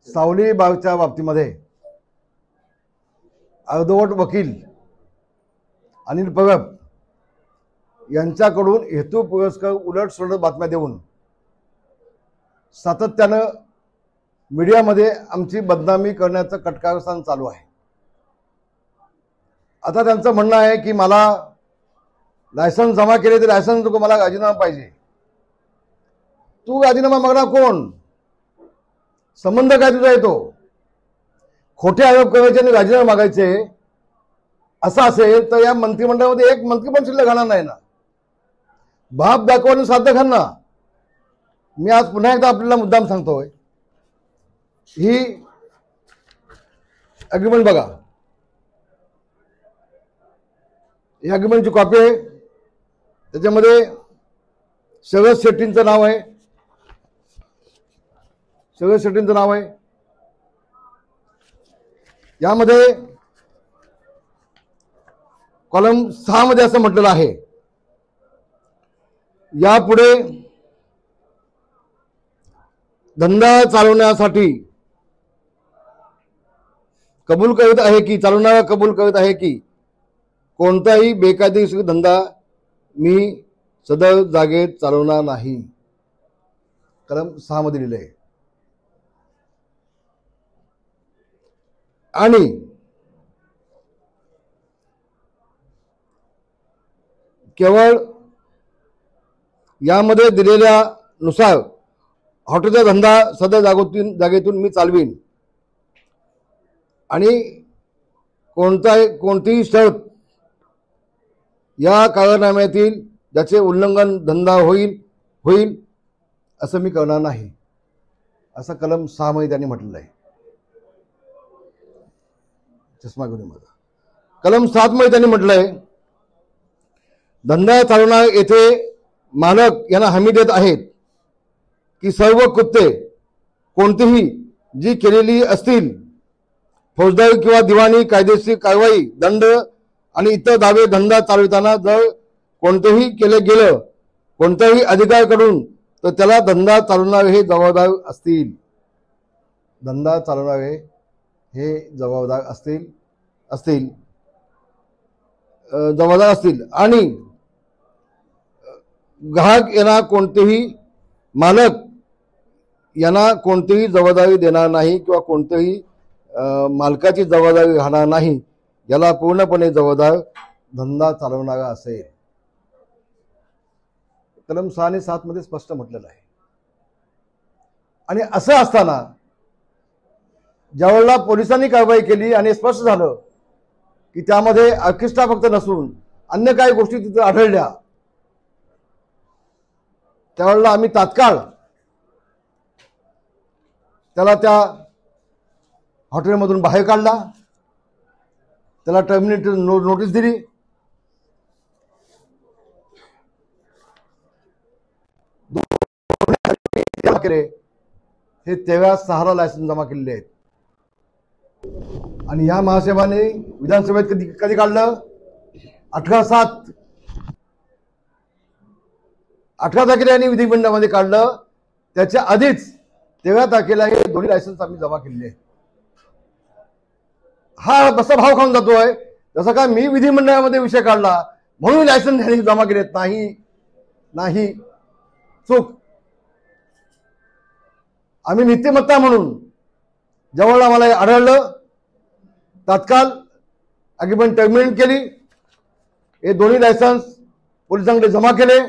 सावली बागच्या बाबतीमध्ये अर्धवट वकील अनिल परब यांच्याकडून हेतुपुरस्सर उलटसुलट बातम्या देऊन सातत्यानं मीडियामध्ये आमची बदनामी करण्याचं कटकारस्थान चालू आहे। आता त्यांचं म्हणणं आहे की मला लायसन्स जमा केले तर लायसन्स नको, मला राजीनामा पाहिजे। तू राजीनामा मागणार कोण? संबंध काय तुझा येतो? खोटे आरोप करायचे आणि राजीनामा मागायचे असं असेल तर या मंत्रिमंडळामध्ये एक मंत्री पण शिल्लक राहणार नाही ना। बाप दाखवून साध्य करणार। मी आज पुन्हा एकदा आपल्याला मुद्दाम सांगतोय, ही अग्रीमेंट बघा, ही अग्रीमेंटची कॉपी आहे। त्याच्यामध्ये शरद शेट्टींचं नाव आहे, शरद शेट्टींचं नाव आहे। यामध्ये कॉलम 6 मध्ये असं म्हटलेलं आहे, यापुढे धंदा चालवण्यासाठी कबूल करत आहे की चालवणारा कबूल करत आहे की कोणताही बेकायदेशीर धंदा मी सदर जागेत चालवणार नाही। कलम 6 मध्ये लिहिलंय। आणि केवळ यामध्ये दिलेल्या नुसार हॉटेलचा धंदा सदर जागेतून मी चालवीन आणि कोणतीही शर्त या करारनाम्यातील ज्याचे उल्लंघन धंदा होईल असं मी करणार नाही, असं कलम 6 मध्ये त्यांनी म्हटलेलं आहे। चष्मा घेऊन माझा। कलम 7 मध्ये त्यांनी म्हटलंय, धंदा चालवणार येथे मालक यांना हमी देत आहेत की सर्व कृत्ये कोणतीही जी केलेली असतील, फौजदारी किंवा दिवाणी कायदेशीर कारवाई, दंड आणि इतर दावे धंदा चालविताना जर कोणतेही केले गेलं कोणत्याही अधिकाऱ्याकडून तर त्याला धंदा चालवणारे हे जबाबदार असतील। धंदा चालवणारे हे जबाबदार असतील आणि ग्राहक यांना कोणतेही मालक यांना कोणतीही जबाबदारी देणार नाही किंवा कोणतेही मालकाची जबाबदारी राहणार नाही, याला पूर्णपणे जबाबदार धंदा चालवणारा असेल। कलम 6 आणि 7 मध्ये स्पष्ट म्हटलेलं आहे। आणि असं असताना ज्यावेळेला पोलिसांनी कारवाई केली आणि स्पष्ट झालं की त्यामध्ये ऑर्केस्ट्रा फक्त नसून अन्य काही गोष्टी तिथे आढळल्या, त्यावेळेला आम्ही तात्काळ त्याला त्या हॉटेलमधून बाहेर काढला, त्याला टर्मिनेटर नोटीस दिली। हे 13 लायसन्स जमा केलेले आहेत। आणि या महासाहेबांनी विधानसभेत कधी काढलं? 18/7 18 तारखेला यांनी विधिमंडळामध्ये काढलं। त्याच्या आधीच 13 तारखेला हे दोन्ही लायसन्स आम्ही जमा केलेले आहेत। हा बसा भाव खाऊन जातोय जसं काय मी विधिमंडळामध्ये विषय काढला म्हणून लायसन्स यांनी जमा केलेत। नाही, चूक। आम्ही नीतिमत्ता म्हणून जवळ आम्हाला आढळलं, तात्काळ अग्रीमेंट टर्मिनेट केली, हे दोन्ही लायसन्स पोलिसांकडे जमा केले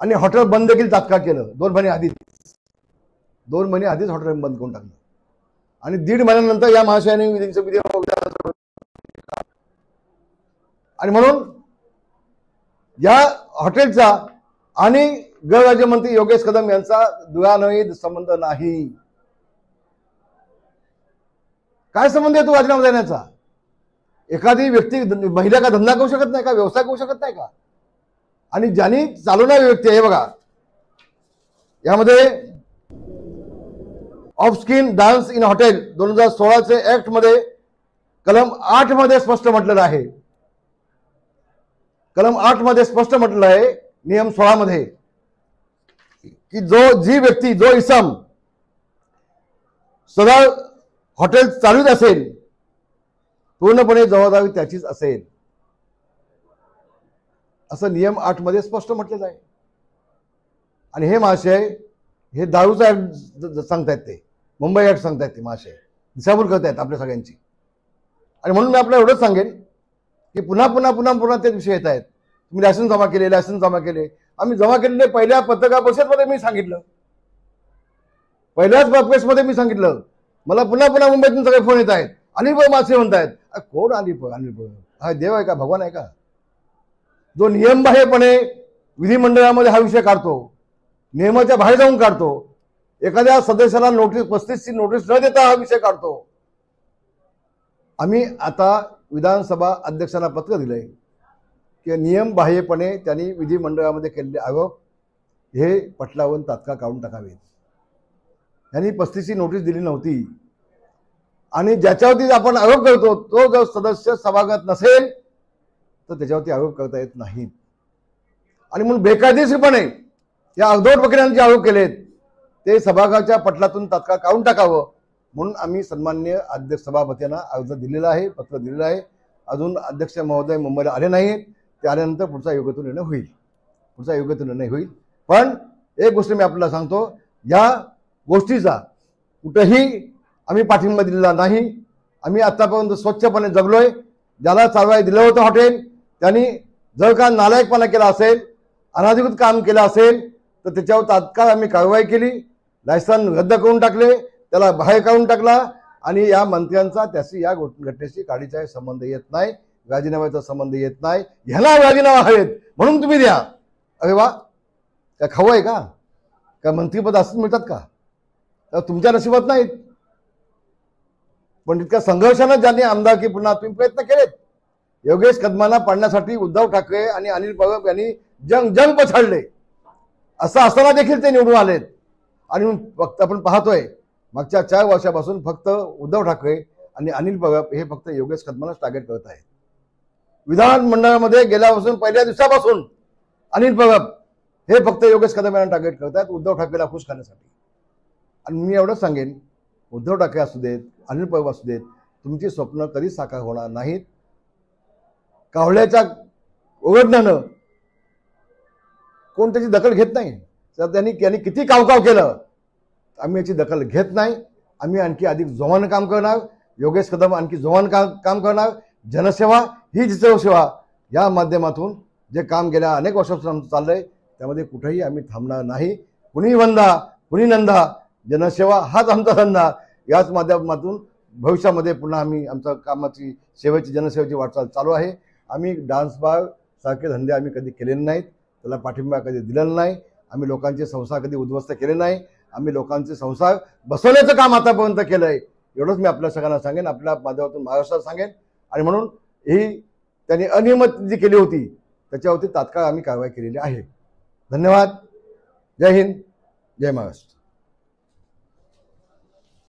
आणि हॉटेल बंद देखील तात्काळ केलं। 2 महिने आधीच हॉटेल बंद करून टाकलं। आणि 1.5 महिन्यानंतर या महाशयाने आणि म्हणून या हॉटेलचा आणि गृहराज्यमंत्री योगेश कदम यांचा दुरान्वयी संबंध नाही। काय संबंध आहे तो राजीनामा देण्याचा? एखादी व्यक्ती महिला का धंदा करू शकत नाही का? व्यवसाय करू शकत नाही का? आणि ज्यांनी चालवणारी व्यक्ती आहे बघा, यामध्ये of skin dance in hotel 2016 act मध्ये कलम 8 मध्ये स्पष्ट म्हटलेलं आहे। कलम 8 मध्ये स्पष्ट म्हटलेलं आहे, नियम 16 मध्ये की जी व्यक्ती जो इसम सदा हॉटेल चालूच असेल पूर्णपणे जबाबदारी त्याचीच असेल असं नियम 8 मध्ये स्पष्ट म्हटलेलं आहे. आणि हे महाशय हे दारूचा ऍक्ट सांगतायत, ते मुंबई ऍक्ट सांगतायत, ते महाशय दिशाभूल करतायत आपल्या सगळ्यांची. आणि म्हणून मी आपल्याला एवढंच सांगेन की पुन्हा पुन्हा पुन्हा पुन्हा तेच विषय येत आहेत. तुम्ही लायसन्स जमा केले, लायसन्स जमा केले. आम्ही जमा केलेले पहिल्या पत्रकार परिषदेमध्ये मी सांगितलं, पहिल्याच प्रेसमध्ये मी सांगितलं. मला पुन्हा पुन्हा मुंबईतून सगळे फोन येत आहेत, अनिल मासे म्हणतायत. कोण अनिल हा देव आहे का, भगवान आहे का, जो नियमबाह्यपणे विधिमंडळामध्ये हा विषय काढतो, नियमाच्या बाहेर जाऊन काढतो, एखाद्या सदस्याला नोटीस 35ची नोटीस न देता हा विषय काढतो. आम्ही आता विधानसभा अध्यक्षांना पत्र दिलंय की नियमबाह्यपणे त्यांनी विधिमंडळामध्ये केलेले आरोप हे पटलावरून तात्काळ काढून टाकावेत. यांनी 35ची नोटीस दिली नव्हती आणि ज्याच्यावरती आपण आरोप करतो तो जर सदस्य सभागत नसेल तर त्याच्यावरती आरोप करता येत नाहीत. आणि म्हणून बेकायदेशीरपणे या अर्धवट वकिलांनी जे आरोप केलेत ते सभागृहाच्या पटलातून तात्काळ काढून टाकावं म्हणून आम्ही सन्माननीय अध्यक्ष सभापतींना अर्ज दिलेला आहे, पत्र दिलेलं आहे. अजून अध्यक्ष महोदय मुंबईला आले नाहीत, ते आल्यानंतर पुढचा योग्य तो निर्णय होईल. पण एक गोष्ट मी आपल्याला सांगतो, या गोष्टीचा कुठेही आम्ही पाठिंबा दिलेला नाही. आम्ही आतापर्यंत स्वच्छपणे जगलोय. ज्याला चालवाय दिलं होतं हॉटेल त्यांनी जर का नालायकपणा केला असेल, अनाधिकृत काम केलं असेल तर त्याच्यावर तात्काळ आम्ही कारवाई केली. लायसन रद्द करून टाकले, त्याला बाहेर काढून टाकला. आणि या मंत्र्यांचा त्याशी या घटनेशी काडीचाही संबंध येत नाही, राजीनाम्याचा संबंध येत नाही. ह्याला राजीनामा हवेत म्हणून तुम्ही द्या. अरे वा, काय खाऊ आहे का, काय मंत्रीपद असंच मिळतात का, तर तुमच्या नशिबात नाहीत. पण इतक्या संघर्षानं ज्यांनी आमदारकी पुन्हा तुम्ही प्रयत्न केलेत, योगेश कदमांना पाडण्यासाठी उद्धव ठाकरे आणि अनिल परब यांनी जंग पछाडले. असं असताना देखील ते निवडून आलेत. आणि फक्त आपण पाहतोय मागच्या 4 वर्षापासून फक्त उद्धव ठाकरे आणि अनिल परब हे फक्त योगेश कदमांनाच टार्गेट करत आहेत. विधानमंडळामध्ये गेल्यापासून पहिल्या दिवसापासून अनिल परब हे फक्त योगेश कदम यांना टार्गेट करत आहेत उद्धव ठाकरेला खुश करण्यासाठी. आणि मी एवढंच सांगेन, उद्धव ठाकरे असू देत, अनिल परब असू देत, तुमची स्वप्न कधीच साकार होणार नाहीत. कावळ्याच्या ओरडण्यानं कोण त्याची दखल घेत नाही. तर त्यांनी किती कावकाव केलं, आम्ही याची दखल घेत नाही. आम्ही आणखी अधिक जोमानं काम करणार. योगेश कदम आणखी जोमानं काम करणार. जनसेवा ही सेवा या माध्यमातून जे काम गेल्या अनेक वर्षापासून चाललंय त्यामध्ये कुठेही आम्ही थांबणार नाही. कुणी वंदा कुणी नंदा, जनसेवा हाच आमचा धंदा. याच माध्यमातून भविष्यामध्ये पुन्हा आम्ही आमच्या कामाची सेवेची जनसेवेची वाटचाल चालू आहे. आम्ही डान्स बार सारखे धंदे आम्ही कधी केलेले नाहीत, त्याला पाठिंबा कधी दिलेला नाही. आम्ही लोकांचे संसार कधी उद्ध्वस्त केले नाही. आम्ही लोकांचे संसार बसवण्याचं काम आतापर्यंत केलंय. एवढंच मी आपल्या सगळ्यांना सांगेन, आपल्या माध्यमातून महाराष्ट्रात सांगेन. आणि म्हणून ही त्यांनी अनियमित जी केली होती त्याच्यावरती तात्काळ आम्ही कारवाई केलेली आहे. धन्यवाद. जय हिंद, जय महाराष्ट्र.